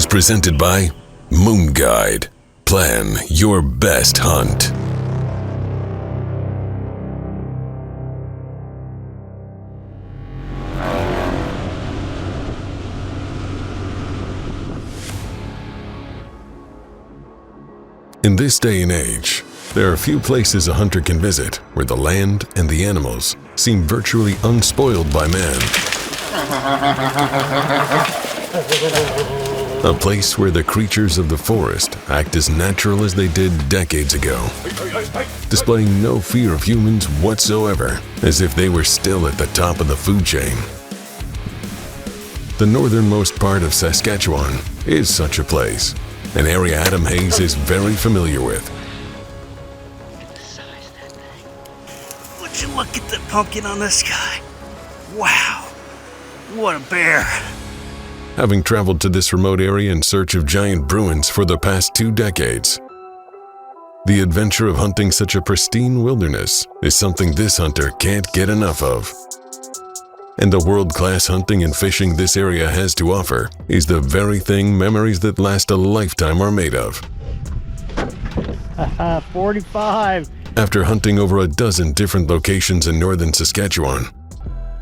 is presented by Moon Guide. Plan your best hunt. In this day and age, there are few places a hunter can visit where the land and the animals seem virtually unspoiled by man. A place where the creatures of the forest act as natural as they did decades ago, displaying no fear of humans whatsoever, as if they were still at the top of the food chain. The northernmost part of Saskatchewan is such a place, an area Adam Hayes is very familiar with. Would you look at the pumpkin on this guy? Wow, what a bear. Having traveled to this remote area in search of giant bruins for the past 2 decades, the adventure of hunting such a pristine wilderness is something this hunter can't get enough of. And the world-class hunting and fishing this area has to offer is the very thing memories that last a lifetime are made of. 45. After hunting over a dozen different locations in northern Saskatchewan,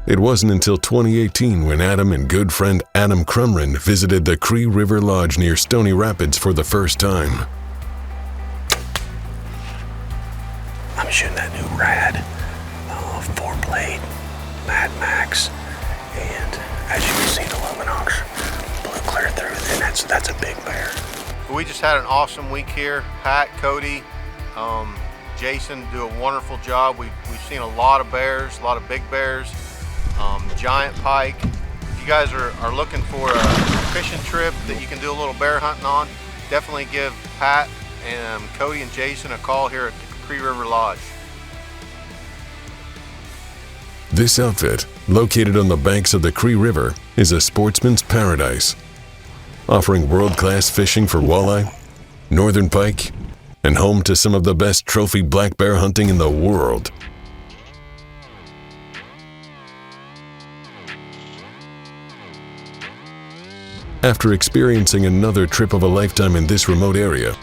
it wasn't until 2018 when Adam and good friend Adam Crumrin visited the Cree River Lodge near Stony Rapids for the first time. I'm shooting that new rad 4-blade Mad Max, and as you can see, the Luminox blew clear through, and that's a big bear. We just had an awesome week here. Pat, Cody, Jason do a wonderful job. We've seen a lot of bears, a lot of big bears, giant pike. If you guys are looking for a fishing trip that you can do a little bear hunting on, definitely give Pat and Cody and Jason a call here at the Cree River Lodge. This outfit, located on the banks of the Cree River, is a sportsman's paradise, offering world-class fishing for walleye, northern pike, and home to some of the best trophy black bear hunting in the world. After experiencing another trip of a lifetime in this remote area,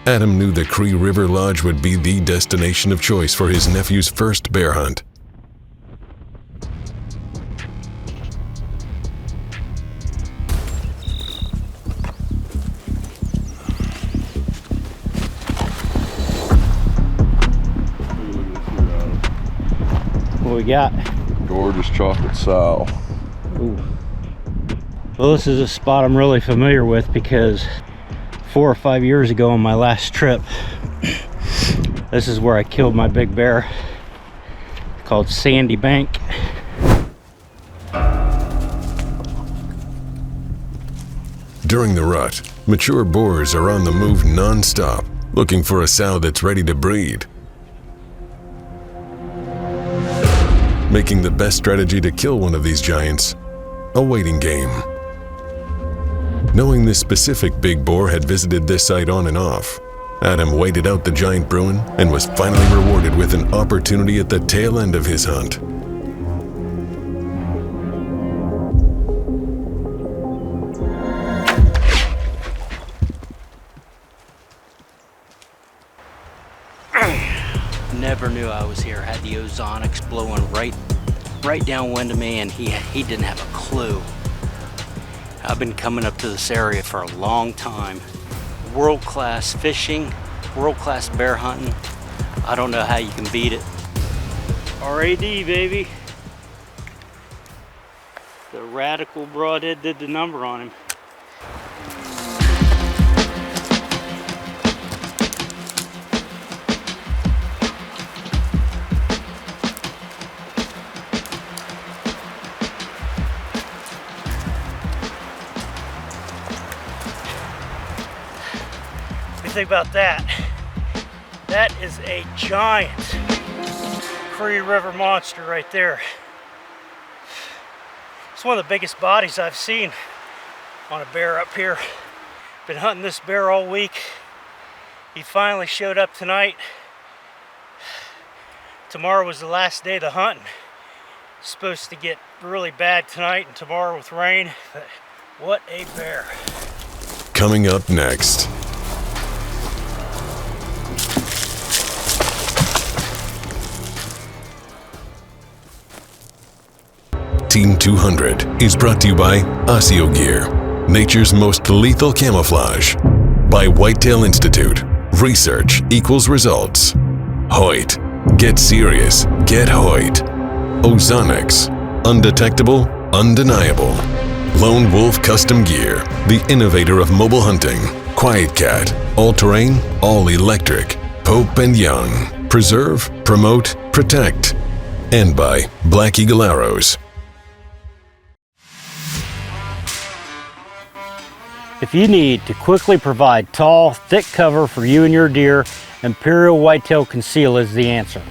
Adam knew the Cree River Lodge would be the destination of choice for his nephew's first bear hunt. What we got? Gorgeous chocolate sow. Ooh. Well, this is a spot I'm really familiar with because 4 or 5 years ago on my last trip, this is where I killed my big bear, called Sandy Bank. During the rut, mature boars are on the move non-stop, looking for a sow that's ready to breed. Making the best strategy to kill one of these giants, a waiting game. Knowing this specific big boar had visited this site on and off, Adam waited out the giant bruin and was finally rewarded with an opportunity at the tail end of his hunt. Never knew I was here. Had the ozonics blowing right downwind of me, and he didn't have a clue. I've been coming up to this area for a long time. World-class fishing, world-class bear hunting. I don't know how you can beat it. RAD, baby. The radical broadhead did the number on him. Think about that. That is a giant Cree River monster right there. It's one of the biggest bodies I've seen on a bear up here. Been hunting this bear all week. He finally showed up tonight. Tomorrow was the last day of the hunting. It's supposed to get really bad tonight and tomorrow with rain, but what a bear. coming up next. Team 200 is brought to you by Osseo Gear, nature's most lethal camouflage. By Whitetail Institute, research equals results. Hoyt, get serious, get Hoyt. Ozonics, undetectable, undeniable. Lone Wolf Custom Gear, the innovator of mobile hunting. Quiet Cat, all-terrain, all-electric. Pope and Young, preserve, promote, protect. And by Black Eagle Arrows. If you need to quickly provide tall, thick cover for you and your deer, Imperial Whitetail Conceal is the answer.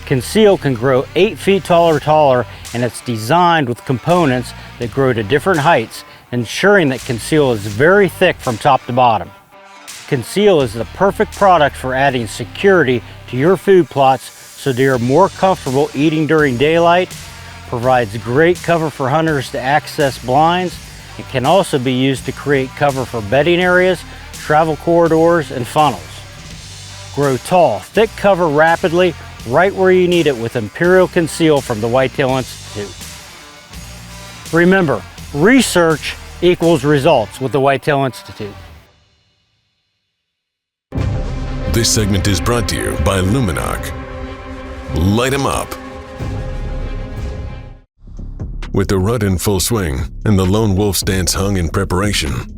Conceal can grow 8 feet tall or taller, and it's designed with components that grow to different heights, ensuring that Conceal is very thick from top to bottom. Conceal is the perfect product for adding security to your food plots so deer are more comfortable eating during daylight, provides great cover for hunters to access blinds. It can also be used to create cover for bedding areas, travel corridors, and funnels. Grow tall, thick cover rapidly, right where you need it with Imperial Conceal from the Whitetail Institute. Remember, research equals results with the Whitetail Institute. This segment is brought to you by Luminoc. Light 'em up. With the rut in full swing and the lone wolf stance hung in preparation,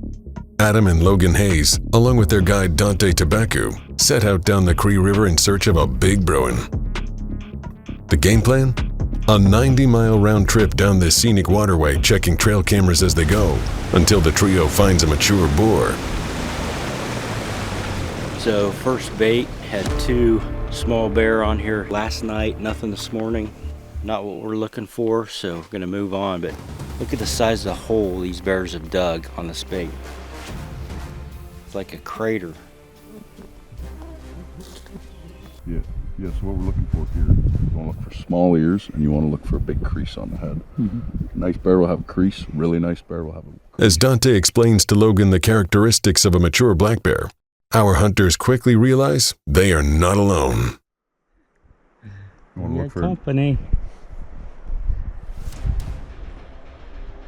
Adam and Logan Hayes, along with their guide Dante Tabacu, set out down the Cree River in search of a big bruin. The game plan? A 90-mile round trip down this scenic waterway, checking trail cameras as they go, until the trio finds a mature boar. So first bait, had 2 small bear on here last night, nothing this morning. Not what we're looking for, so we're gonna move on, but look at the size of the hole these bears have dug on this bait. It's like a crater. Yeah, so what we're looking for here, you want to look for small ears and you want to look for a big crease on the head. Nice bear will have a crease, really nice bear will have a crease. As Dante explains to Logan the characteristics of a mature black bear, our hunters quickly realize they are not alone. You want to look for company.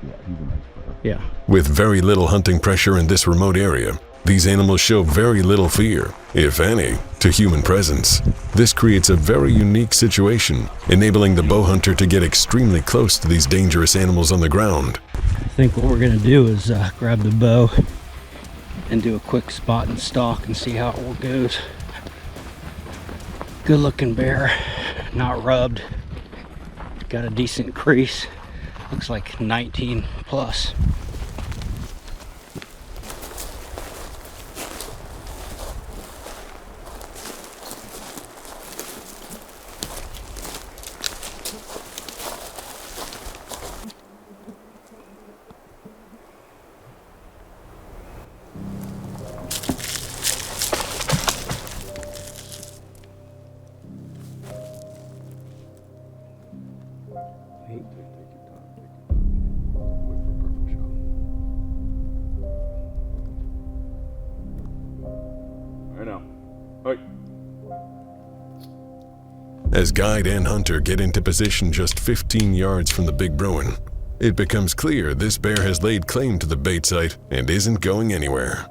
Yeah, he's a nice bear. Yeah. With very little hunting pressure in this remote area, these animals show very little fear, if any, to human presence. This creates a very unique situation, enabling the bow hunter to get extremely close to these dangerous animals on the ground. I think what we're gonna do is grab the bow and do a quick spot and stalk and see how it goes. Good looking bear, not rubbed. Got a decent crease. Looks like 19 plus. As guide and hunter get into position just 15 yards from the big bruin, it becomes clear this bear has laid claim to the bait site and isn't going anywhere.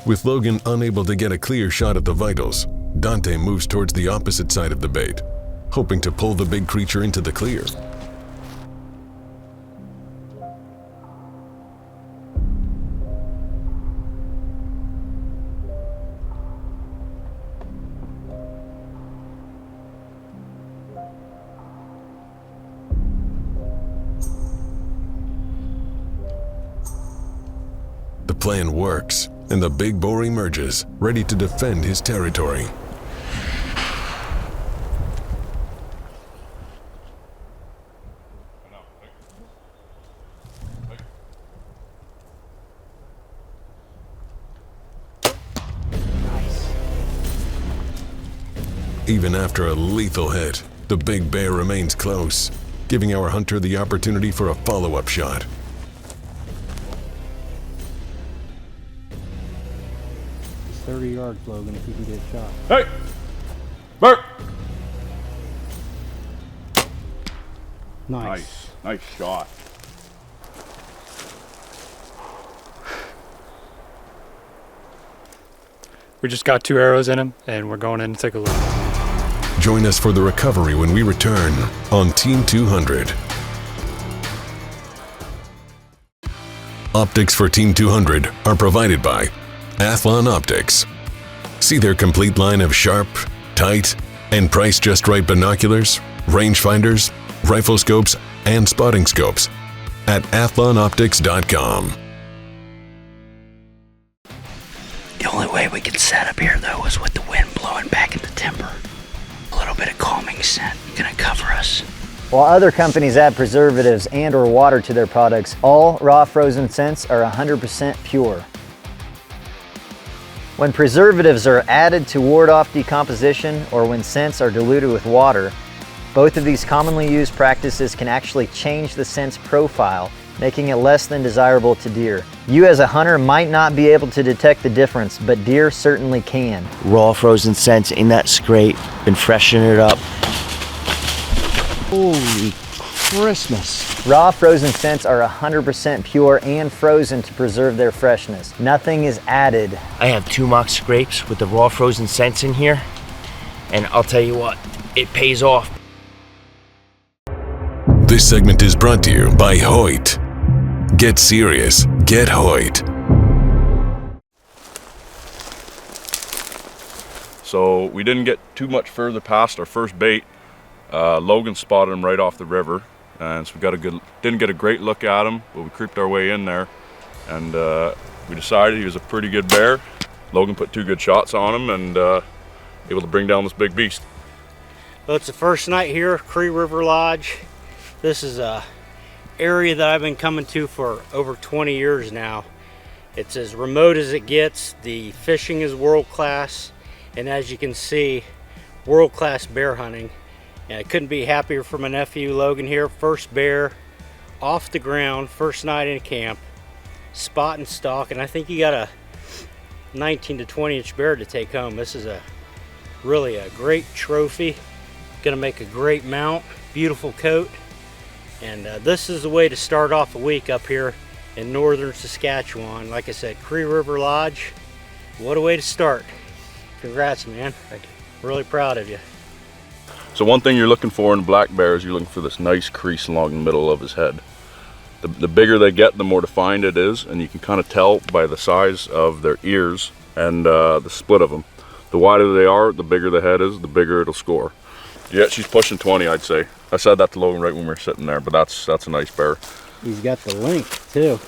With Logan unable to get a clear shot at the vitals, Dante moves towards the opposite side of the bait, hoping to pull the big creature into the clear. The plan works, and the big boar emerges, ready to defend his territory. Even after a lethal hit, the big bear remains close, giving our hunter the opportunity for a follow-up shot. It's 30 yards, Logan, if you can get a shot. Hey! Bert! Nice. Nice shot. We just got 2 arrows in him, and we're going in to take a look. Join us for the recovery when we return on Team 200. Optics for Team 200 are provided by Athlon Optics. See their complete line of sharp, tight, and priced just right binoculars, rangefinders, rifle scopes, and spotting scopes at athlonoptics.com. The only way we could set up here, though, was with the wind blowing back in the timber. A little bit of calming scent gonna cover us. While other companies add preservatives and or water to their products, all raw frozen scents are 100% pure. When preservatives are added to ward off decomposition or when scents are diluted with water, both of these commonly used practices can actually change the scent's profile, making it less than desirable to deer. You as a hunter might not be able to detect the difference, but deer certainly can. Raw frozen scents in that scrape, been freshening it up. Holy Christmas. Raw frozen scents are 100% pure and frozen to preserve their freshness. Nothing is added. I have 2 mock scrapes with the raw frozen scents in here, and I'll tell you what, it pays off. This segment is brought to you by Hoyt. Get serious, get Hoyt. So we didn't get too much further past our first bait. Logan spotted him right off the river, and so we didn't get a great look at him, but we creeped our way in there, and we decided he was a pretty good bear. Logan put 2 good shots on him, and able to bring down this big beast. Well, it's the first night here, Cree River Lodge. This is a area that I've been coming to for over 20 years now. It's as remote as it gets. The fishing is world class, and as you can see, world class bear hunting. And I couldn't be happier for my nephew Logan here. First bear off the ground, first night in camp, spot and stalk, and I think he got a 19 to 20 inch bear to take home. This is really a great trophy. Gonna make a great mount, beautiful coat. And this is the way to start off a week up here in northern Saskatchewan. Like I said, Cree River Lodge, what a way to start. Congrats, man. Thank you. Really proud of you. So one thing you're looking for in a black bear is you're looking for this nice crease along the middle of his head. The bigger they get, the more defined it is, and you can kind of tell by the size of their ears and the split of them. The wider they are, the bigger the head is, the bigger it'll score. Yeah, she's pushing 20, I'd say. I said that to Logan right when we were sitting there, but that's a nice bear. He's got the length too.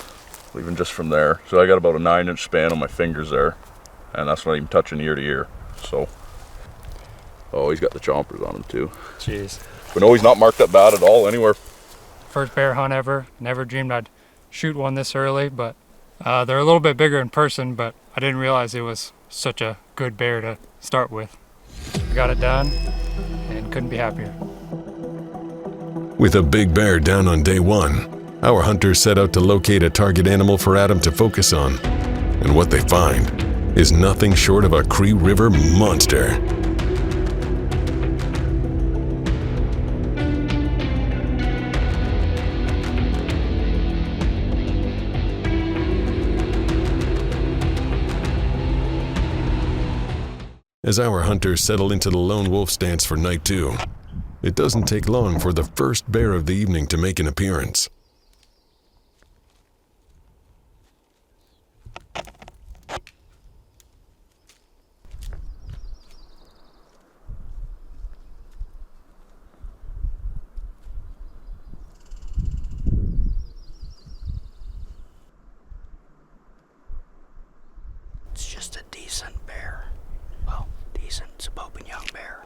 Even just from there. So I got about a 9-inch span on my fingers there, and that's not even touching ear to ear. So, oh, he's got the chompers on him too. Jeez. But no, he's not marked up bad at all anywhere. First bear hunt ever. Never dreamed I'd shoot one this early, but they're a little bit bigger in person, but I didn't realize it was such a good bear to start with. We got it done and couldn't be happier. With a big bear down on day 1, our hunters set out to locate a target animal for Adam to focus on. And what they find is nothing short of a Cree River monster. As our hunters settle into the lone wolf stance for night 2, it doesn't take long for the first bear of the evening to make an appearance. It's just a decent bear. Well, decent, it's a Pope and Young bear.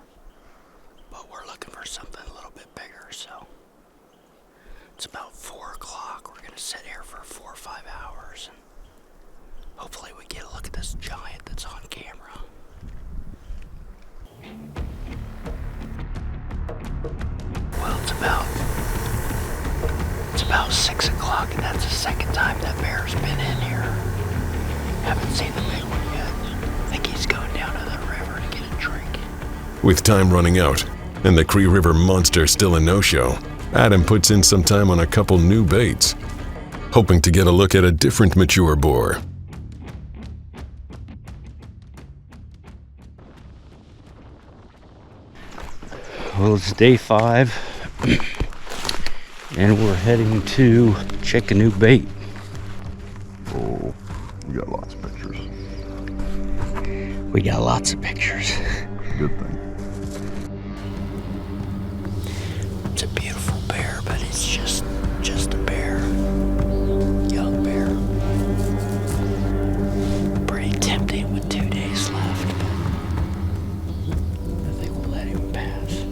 But we're looking for something a little bit bigger, so. It's about 4 o'clock. We're gonna sit here for 4 or 5 hours. And hopefully we get a look at this giant that's on camera. It's about 6 o'clock, and that's the second time that bear's been in here. Haven't seen the big one yet. I think he's going down to the river to get a drink. With time running out and the Cree River monster still a no-show, Adam puts in some time on a couple new baits, hoping to get a look at a different mature boar. Well, it's day 5 and we're heading to check a new bait. Oh, we got lots of pictures. We got lots of pictures. Good thing. It's a beautiful bear, but it's just a bear. Young bear. Pretty tempting with 2 days left, but I think we'll let him pass.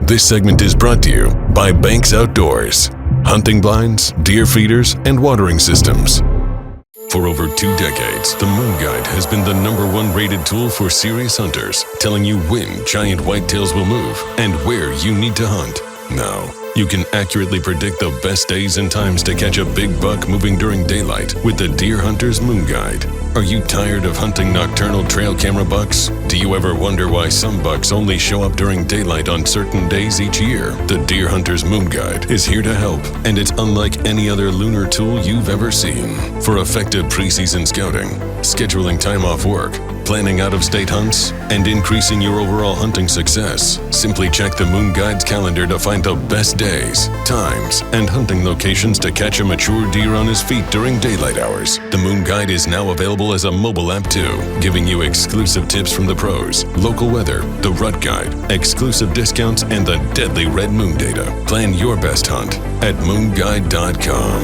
This segment is brought to you by Banks Outdoors, hunting blinds, deer feeders, and watering systems. For over 2 decades, the Moon Guide has been the #1 rated tool for serious hunters, telling you when giant whitetails will move and where you need to hunt. Now, you can accurately predict the best days and times to catch a big buck moving during daylight with the Deer Hunter's Moon Guide. Are you tired of hunting nocturnal trail camera bucks? Do you ever wonder why some bucks only show up during daylight on certain days each year? The Deer Hunter's Moon Guide is here to help, and it's unlike any other lunar tool you've ever seen. For effective preseason scouting, scheduling time off work, planning out-of-state hunts, and increasing your overall hunting success, simply check the Moon Guide's calendar to find the best days, times, and hunting locations to catch a mature deer on his feet during daylight hours. The Moon Guide is now available as a mobile app too, giving you exclusive tips from the pros, local weather, the rut guide, exclusive discounts, and the deadly red moon data. Plan your best hunt at moonguide.com.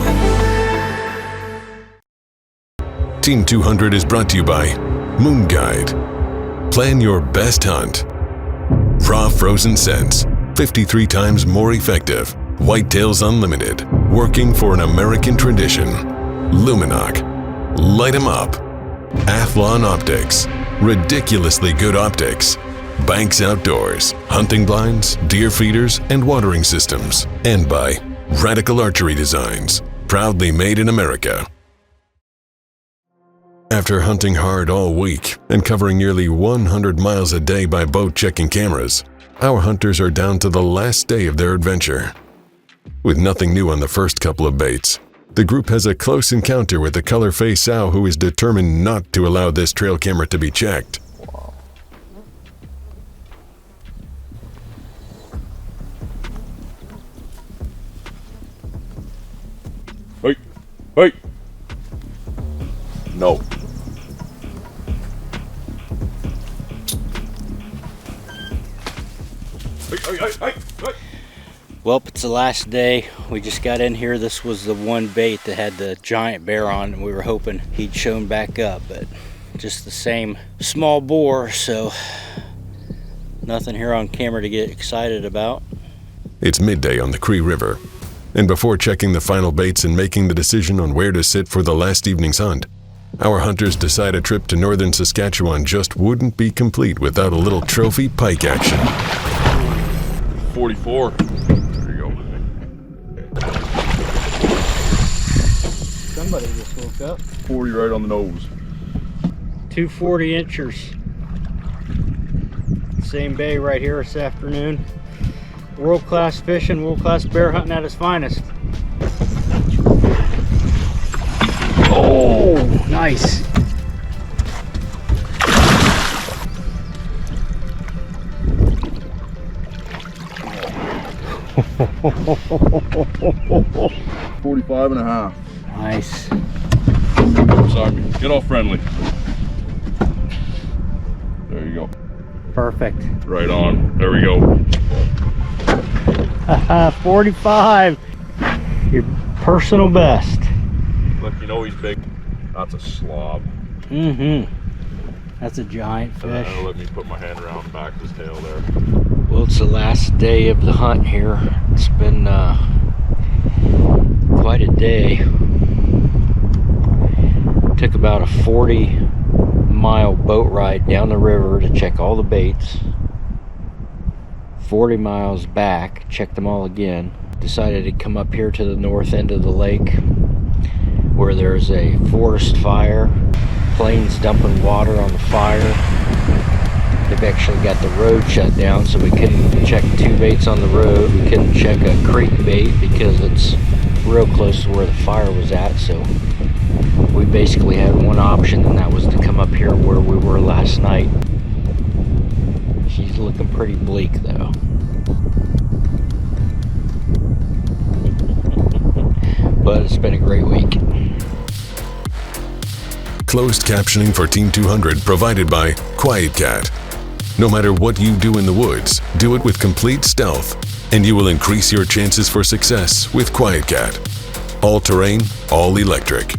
Team 200 is brought to you by Moon Guide. Plan your best hunt. Raw frozen scents, 53 times more effective. Whitetails Unlimited, working for an American tradition. Luminoc, light 'em up. Athlon Optics, ridiculously good optics. Banks Outdoors, hunting blinds, deer feeders, and watering systems. And by Radical Archery Designs, proudly made in America. After hunting hard all week and covering nearly 100 miles a day by boat checking cameras, our hunters are down to the last day of their adventure. With nothing new on the first couple of baits, the group has a close encounter with the color-faced sow who is determined not to allow this trail camera to be checked. Hey, hey. No. Hey. Well, it's the last day. We just got in here. This was the one bait that had the giant bear on, and we were hoping he'd shown back up, but just the same small boar, so nothing here on camera to get excited about. It's midday on the Cree River, and before checking the final baits and making the decision on where to sit for the last evening's hunt, our hunters decide a trip to northern Saskatchewan just wouldn't be complete without a little trophy pike action. 44. There you go. Somebody just woke up. 40 right on the nose. 240 inchers. Same bay right here this afternoon. World-class fishing, world-class bear hunting at its finest. Oh, nice. $45.5. Nice. Sorry, get all friendly. There you go. Perfect. Right on. There we go. 45. Your personal best. Look, you know he's big. That's a slob. Mm-hmm. That's a giant fish. Let me put my hand around the back of his tail there. Well, it's the last day of the hunt here. It's been quite a day. Took about a 40-mile boat ride down the river to check all the baits. 40 miles back, checked them all again. decided to come up here to the north end of the lake where there's a forest fire. Planes dumping water on the fire. They've actually got the road shut down, so we couldn't check 2 baits on the road. We couldn't check a creek bait because it's real close to where the fire was at, so we basically had one option, and that was to come up here where we were last night. She's looking pretty bleak though. But it's been a great week. Closed captioning for Team 200 provided by Quiet Cat. No matter what you do in the woods, do it with complete stealth, and you will increase your chances for success with Quiet Cat. All terrain, all electric.